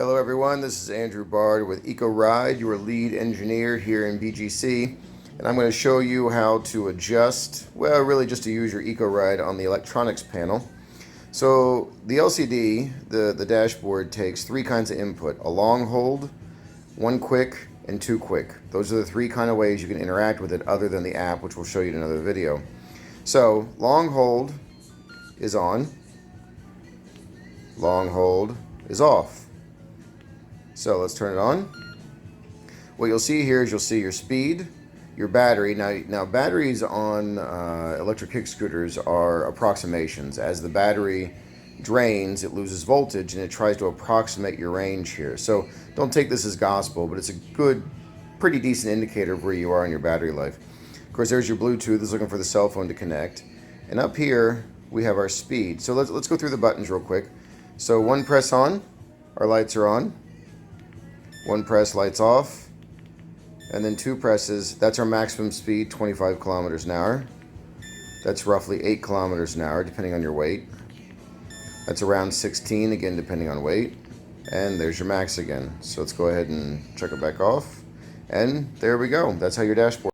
Hello everyone, this is Andrew Bard with EcoRide, your lead engineer here in BGC, and I'm going to show you how to adjust, well really just to use your EcoRide on the electronics panel. So the LCD, the dashboard, takes three kinds of input: a long hold, one quick, and two quick. Those are the three kind of ways you can interact with it other than the app, which we'll show you in another video. So long hold is on, long hold is off. So let's turn it on. What you'll see here is you'll see your speed, your battery. Now batteries on electric kick scooters are approximations. As the battery drains, it loses voltage and it tries to approximate your range here. So don't take this as gospel, but it's a good, pretty decent indicator of where you are in your battery life. Of course, there's your Bluetooth. It's looking for the cell phone to connect. And up here, we have our speed. So let's go through the buttons real quick. So one press on, our lights are on. One press, lights off, and then two presses, that's our maximum speed, 25 kilometers an hour. That's roughly 8 kilometers an hour, depending on your weight. That's around 16, again, depending on weight. And there's your max again. So let's go ahead and check it back off. And there we go. That's how your dashboard